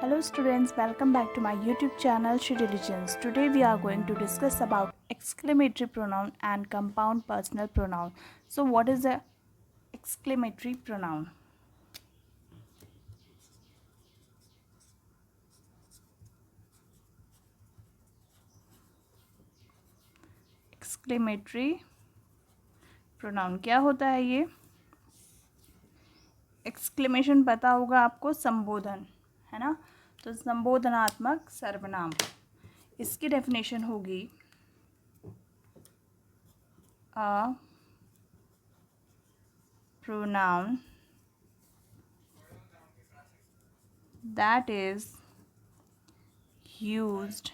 Hello students, welcome back to my YouTube channel She Diligence. Today we are going to discuss about exclamatory pronoun and compound personal pronoun. So what is the exclamatory pronoun? Exclamatory pronoun क्या होता है ये? Exclamation पता होगा आपको, संबोधन है ना। तो संबोधनात्मक सर्वनाम, इसकी डेफिनेशन होगी अ pronoun that is used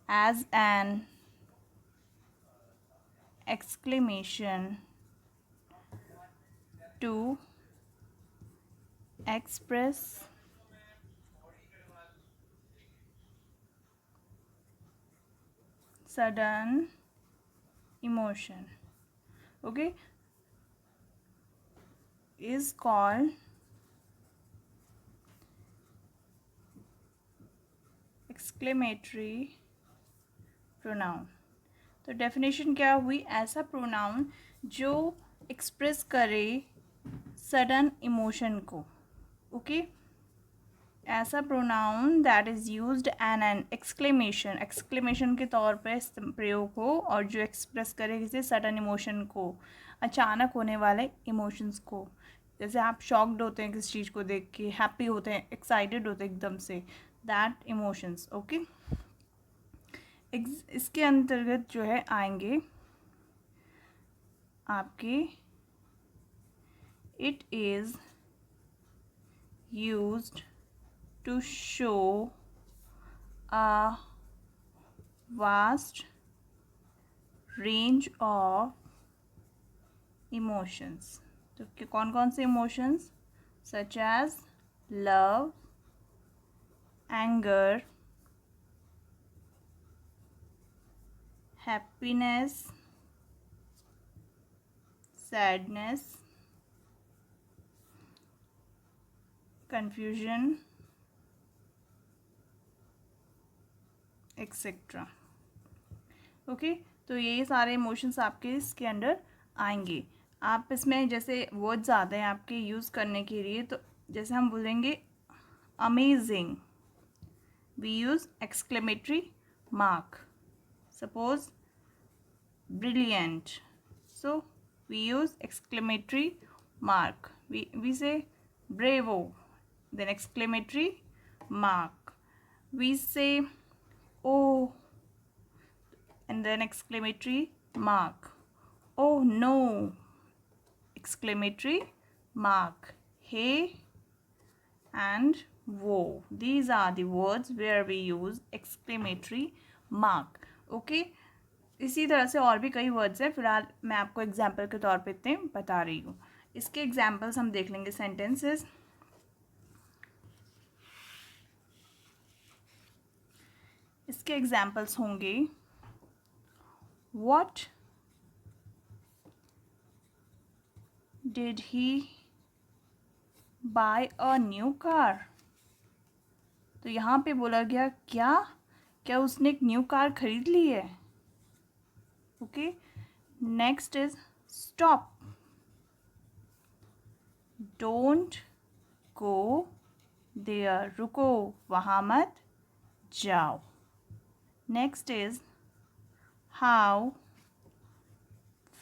as an exclamation to express sudden emotion, okay, is called exclamatory pronoun. तो डेफिनेशन क्या हुई? ऐसा प्रोनाउन जो एक्सप्रेस करे सडन इमोशन को, ओके। ऐसा pronoun that is used an exclamation, exclamation के तौर पे प्रयोग हो और जो एक्सप्रेस करे किसी सडन इमोशन को, अचानक होने वाले इमोशंस को। जैसे आप शॉक्ड होते हैं किसी चीज़ को देख के, हैप्पी होते हैं, एक्साइटेड होते हैं एकदम से, दैट इमोशंस, ओके। इसके अंतर्गत जो है आएंगे आपके it is used to show a vast range of emotions. तो कौन कौन से emotions? Such as love, anger, happiness, sadness, confusion, etcetera, okay. तो ये सारे इमोशंस आपके इसके अंडर आएंगे। आप इसमें जैसे वर्ड्स आते हैं आपके यूज़ करने के लिए, तो जैसे हम बोलेंगे amazing, we use exclamatory mark. Suppose brilliant, so we use exclamatory mark. We say bravo, then exclamatory mark. We say oh, and then exclamatory mark. Oh no, exclamatory mark. Hey and whoa, these are the words where we use exclamatory mark, okay। इसी तरह से और भी कई words हैं, फिलहाल मैं आपको एग्जाम्पल के तौर पे इतने बता रही हूँ। इसके एग्जाम्पल्स हम देख लेंगे। सेंटेंसेस, इसके एग्जाम्पल्स होंगे What did he buy a new car? तो यहाँ पे बोला गया क्या क्या उसने एक न्यू कार खरीद ली है, okay. Next is stop, don't go there, रुको वहाँ मत जाओ। Next is how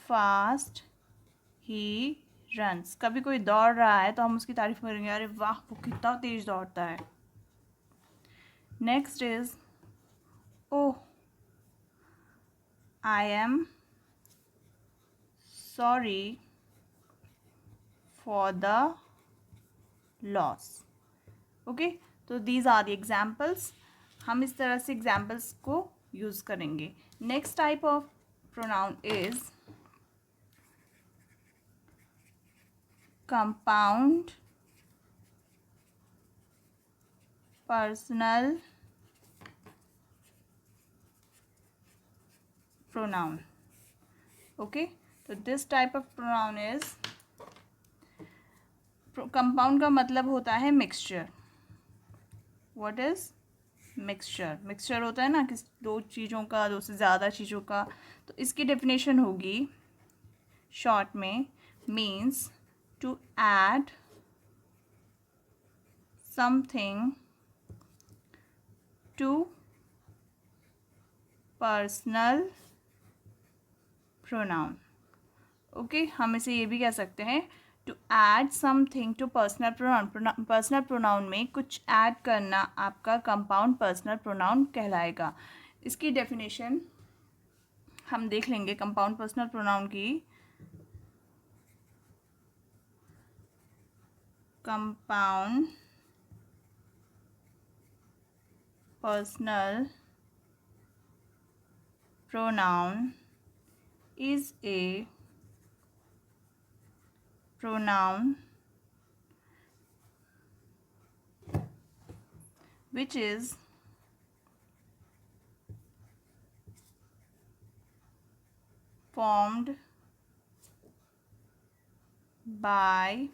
fast he runs, कभी कोई दौड़ रहा है तो हम उसकी तारीफ करेंगे, अरे वाह वो कितना तेज दौड़ता है। Next is oh I am sorry for the loss, okay. तो दीज आर द एग्जाम्पल्स, हम इस तरह से एग्जाम्पल्स को यूज़ करेंगे। Next type of pronoun is compound personal pronoun, okay। तो this type of pronoun is, compound का मतलब होता है mixture, what is mixture? Mixture होता है ना कि दो चीज़ों का, दो से ज़्यादा चीज़ों का। तो इसकी डेफिनेशन होगी शॉर्ट में, means to add something to personal pronoun. Okay, हम इसे ये भी कह सकते हैं to add something to personal pronoun. Personal pronoun में कुछ ऐड करना आपका कंपाउंड पर्सनल प्रोनाउन कहलाएगा। इसकी डेफिनेशन हम देख लेंगे कंपाउंड पर्सनल प्रोनाउन की। Compound personal pronoun is a pronoun which is formed by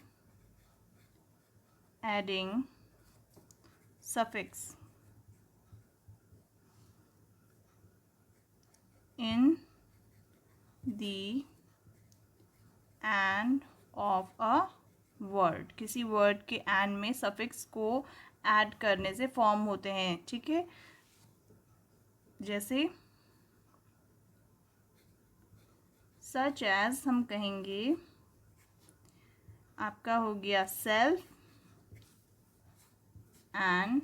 adding suffix in the end of a word। किसी वर्ड के एंड में सफिक्स को ऐड करने से फॉर्म होते हैं, ठीक है। जैसे सच एज हम कहेंगे, आपका हो गया self and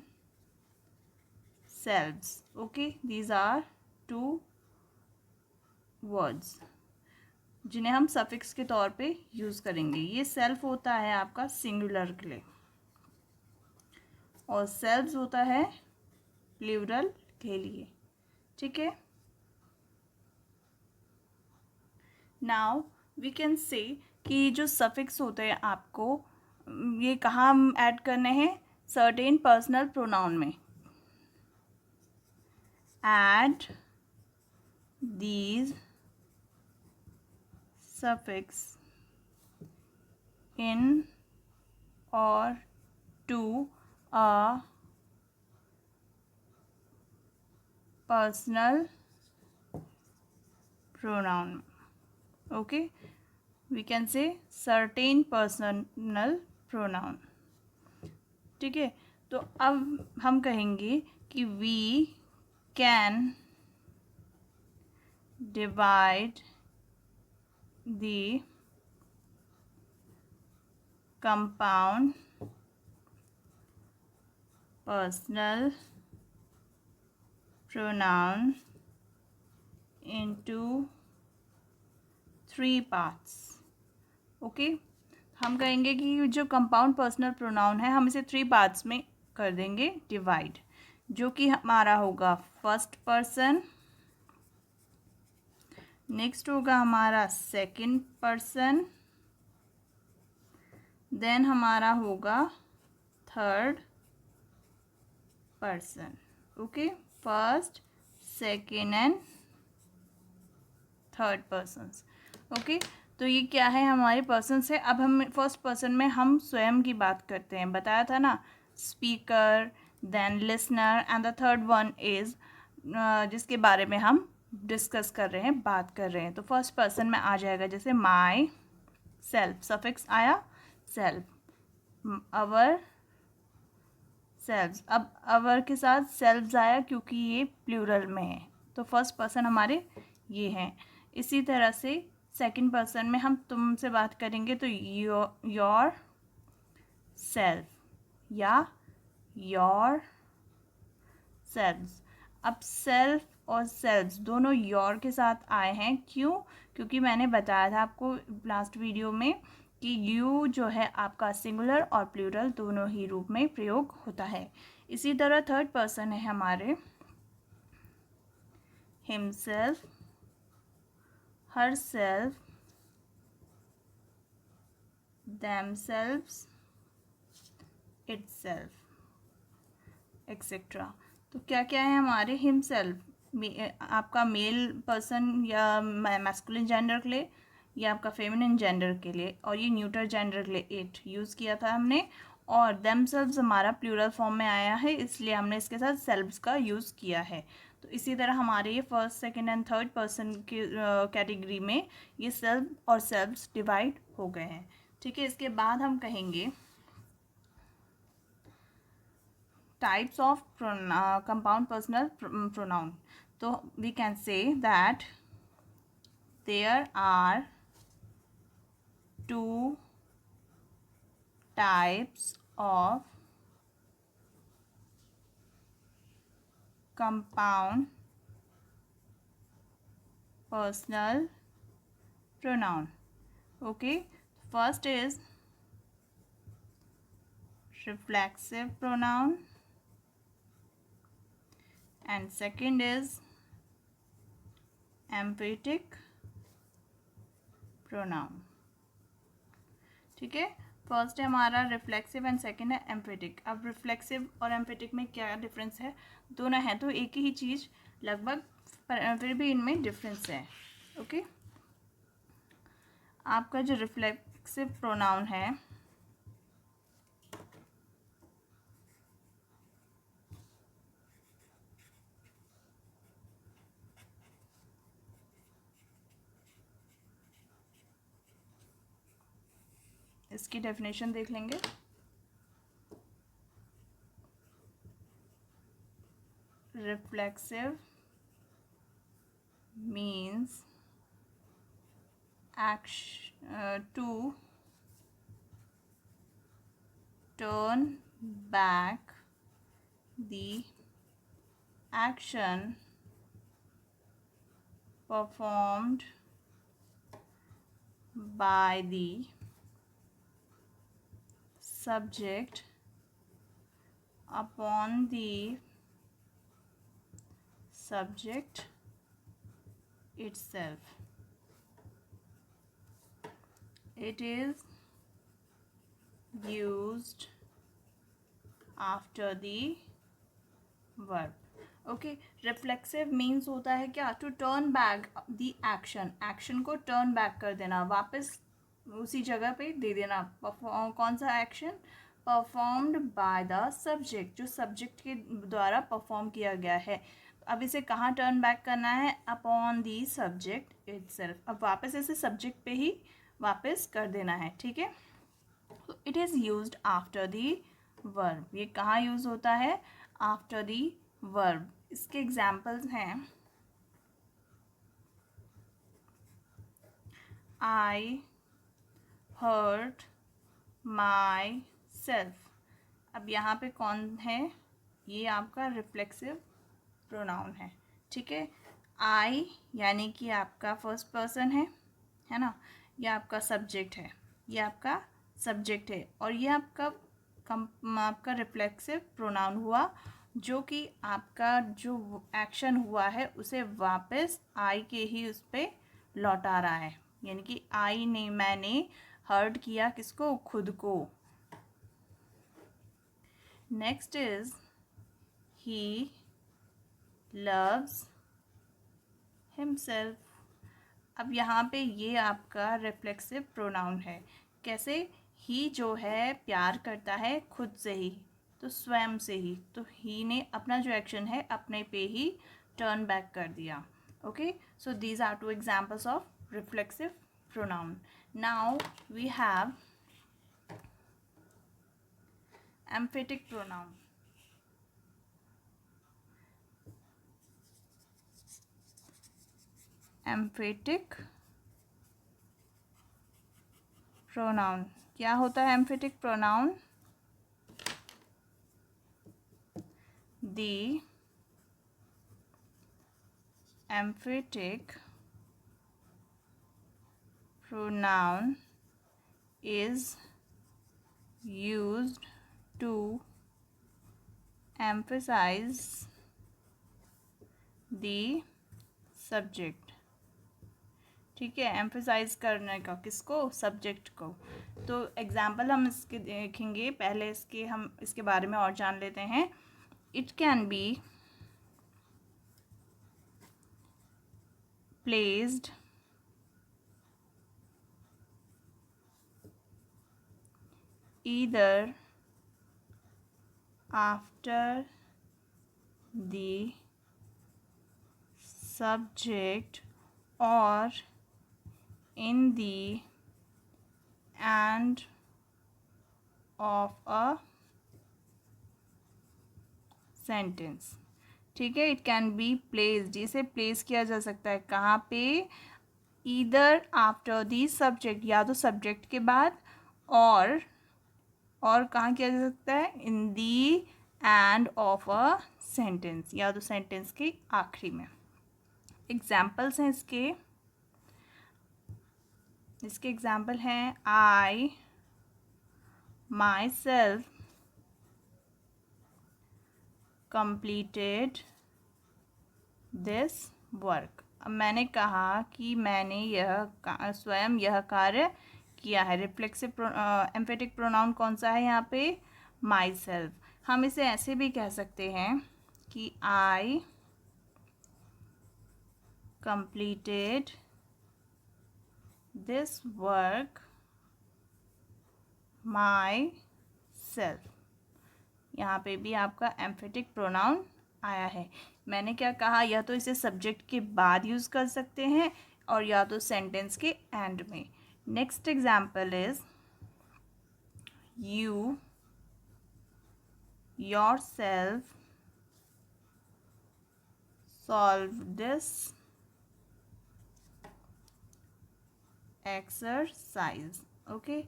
selves. Okay, these are two words जिन्हें हम सफिक्स के तौर पे यूज़ करेंगे। ये सेल्फ होता है आपका सिंगुलर के लिए और सेल्व्स होता है प्लूरल के लिए, ठीक है। नाउ वी कैन से कि जो सफिक्स होते हैं आपको ये कहाँ ऐड करने हैं? सर्टेन पर्सनल प्रोनाउन में। Add these suffix in or to a personal pronoun. Okay, we can say certain personal pronoun, ठीक है। तो अब हम कहेंगे कि we can divide the compound personal pronoun into 3 parts। Okay, हम कहेंगे कि जो कंपाउंड पर्सनल प्रोनाउन है हम इसे 3 पार्ट्स में कर देंगे डिवाइड, जो कि हमारा होगा फर्स्ट पर्सन, नेक्स्ट होगा हमारा सेकंड पर्सन, देन हमारा होगा third person. Okay, first second and third persons. Okay, तो ये क्या है हमारे पर्सन्स है। अब हम फर्स्ट पर्सन में हम स्वयं की बात करते हैं, बताया था ना, speaker, then listener and the third one is जिसके बारे में हम डिस्कस कर रहे हैं, बात कर रहे हैं। तो फर्स्ट पर्सन में आ जाएगा जैसे माई सेल्फ, सफिक्स आया सेल्फ, अवर सेल्व्स। अब अवर के साथ सेल्व्स आया क्योंकि ये प्लूरल में है, तो फर्स्ट पर्सन हमारे ये हैं। इसी तरह से सेकंड पर्सन में हम तुमसे बात करेंगे तो योर सेल्फ या योर सेल्व्स। अब सेल्फ और सेल्व्स दोनों योर के साथ आए हैं, क्यों? क्योंकि मैंने बताया था आपको लास्ट वीडियो में कि यू जो है आपका सिंगुलर और प्लूरल दोनों ही रूप में प्रयोग होता है। इसी तरह थर्ड पर्सन है हमारे himself, herself, themselves, itself, etcetera. तो क्या क्या है हमारे हिमसेल्फ, आपका मेल पर्सन या मैस्कुलिन जेंडर के लिए या आपका फेमिनिन जेंडर के लिए, और ये न्यूटर जेंडर के लिए इट यूज़ किया था हमने। और themselves हमारा प्लूरल फॉर्म में आया है, इसलिए हमने इसके साथ सेल्व्स का यूज़ किया है। तो इसी तरह हमारे ये first second and third person की कैटेगरी में ये सेल्फ और सेल्व्स डिवाइड हो गए हैं। ठीक है, इसके बाद हम कहेंगे types of compound personal pronoun. तो we can say that there are two types of compound personal pronoun. Okay, first is reflexive pronoun and second is emphatic pronoun. ठीक है, फर्स्ट है हमारा रिफ्लेक्सिव एंड सेकंड है emphatic. अब reflexive और emphatic में क्या डिफरेंस है? दोनों हैं तो एक ही चीज़ लगभग, पर फिर भी इनमें डिफरेंस है। ओके, आपका जो रिफ्लेक्सिव प्रोनाउन है इसकी डेफिनेशन देख लेंगे। Reflexive means to turn back the action performed by the subject upon the subject itself. It is used after the verb. Okay, reflexive means होता है क्या? To turn back the action, action को turn back कर देना, वापस उसी जगह पे दे देना। कौन सा action? Performed by the subject, जो सब्जेक्ट के द्वारा परफॉर्म किया गया है। अब इसे कहाँ टर्न बैक करना है? Upon the subject itself. अब वापस इसे सब्जेक्ट पे ही वापस कर देना है। ठीक है, it is used after the verb. ये कहाँ यूज़ होता है? After the verb. इसके एग्जाम्पल्स हैं आई हर्ट माई सेल्फ। अब यहाँ पे कौन है? ये आपका रिफ्लेक्सिव प्रोनाउन है। ठीक है, आई यानी कि आपका फर्स्ट पर्सन है ना, ये आपका सब्जेक्ट है, ये आपका सब्जेक्ट है, और ये आपका रिफ्लेक्सिव प्रोनाउन हुआ, जो कि आपका जो एक्शन हुआ है उसे वापस आई के ही उस पर लौटा रहा है। यानी कि आई ने, मैंने हर्ट किया किसको? खुद को। Next is he loves himself. अब यहाँ पे ये आपका रिफ्लेक्सिव प्रोनाउन है। कैसे? ही जो है प्यार करता है खुद से ही, तो स्वयं से ही, तो ही ने अपना जो एक्शन है अपने पे ही टर्न बैक कर दिया। Okay, so these are two examples of reflexive pronoun. Now we have emphatic pronoun. Emphatic pronoun क्या होता है? Emphatic pronoun the emphatic pronoun is used to emphasize the subject। ठीक है, एम्फेसाइज करने का किसको? सब्जेक्ट को। तो एग्जाम्पल हम इसके देखेंगे, पहले हम इसके बारे में और जान लेते हैं। It can be placed either after the subject or in the end of a sentence. ठीक है, इट कैन बी प्लेस्ड, इसे प्लेस किया जा सकता है कहाँ पे, ईदर आफ्टर दी सब्जेक्ट, या तो सब्जेक्ट के बाद, और कहाँ किया जा सकता है, इन दी एंड ऑफ अ सेंटेंस, या तो सेंटेंस के आखिरी में. एग्जाम्पल्स हैं इसके एग्जाम्पल हैं, I myself completed this work. अब मैंने कहा कि मैंने स्वयं यह कार्य किया है. रिफ्लेक्सिव एम्फेटिक प्रोनाउन कौन सा है यहाँ पे, माई सेल्फ. हम इसे ऐसे भी कह सकते हैं कि आई completed this work myself. यहाँ पे भी आपका एम्फेटिक प्रोनाउन आया है. मैंने क्या कहा, या तो इसे सब्जेक्ट के बाद यूज़ कर सकते हैं और या तो सेंटेंस के एंड में. Next example is, you yourself solve this exercise. Okay,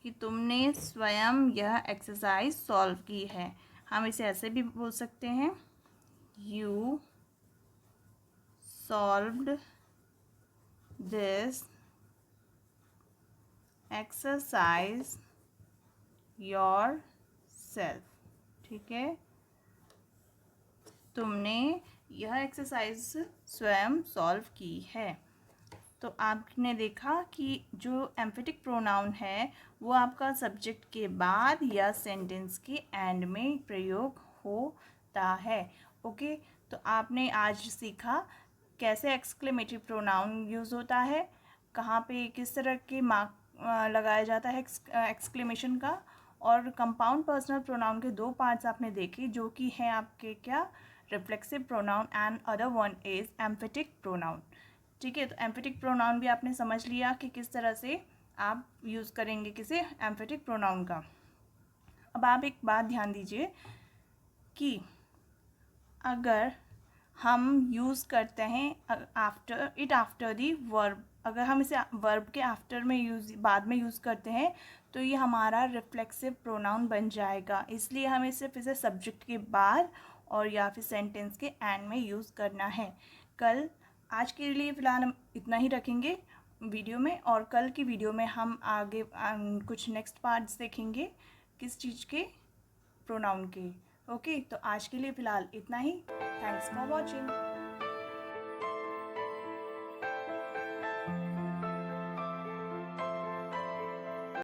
कि तुमने स्वयं यह एक्सरसाइज सॉल्व की है. हम इसे ऐसे भी बोल सकते हैं, you solved this exercise yourself. ठीक है, तुमने यह एक्सरसाइज स्वयं सॉल्व की है. तो आपने देखा कि जो एम्फेटिक प्रोनाउन है वो आपका सब्जेक्ट के बाद या सेंटेंस के एंड में प्रयोग होता है. ओके, तो आपने आज सीखा कैसे एक्सक्लेमेटरी प्रोनाउन यूज़ होता है, कहाँ पे किस तरह के मार्क लगाया जाता है एक्सक्लेमेशन का, और कंपाउंड पर्सनल प्रोनाउन के दो पार्ट्स आपने देखे जो कि हैं आपके क्या, reflexive pronoun and other one is emphatic pronoun. ठीक है, तो एम्फेटिक प्रोनाउन भी आपने समझ लिया कि किस तरह से आप यूज़ करेंगे किसे, एम्फेटिक प्रोनाउन का. अब आप एक बात ध्यान दीजिए कि अगर हम यूज़ करते हैं आफ्टर दी वर्ब, अगर हम इसे वर्ब के आफ्टर में बाद में यूज़ करते हैं तो ये हमारा रिफ्लेक्सिव प्रोनाउन बन जाएगा. इसलिए हमें सिर्फ इसे सब्जेक्ट के बाद और या फिर सेंटेंस के एंड में यूज़ करना है. आज के लिए फ़िलहाल हम इतना ही रखेंगे वीडियो में, और कल की वीडियो में हम आगे कुछ नेक्स्ट पार्ट्स देखेंगे किस चीज़ के, प्रोनाउन के. ओके, तो आज के लिए फ़िलहाल इतना ही. Thanks for watching.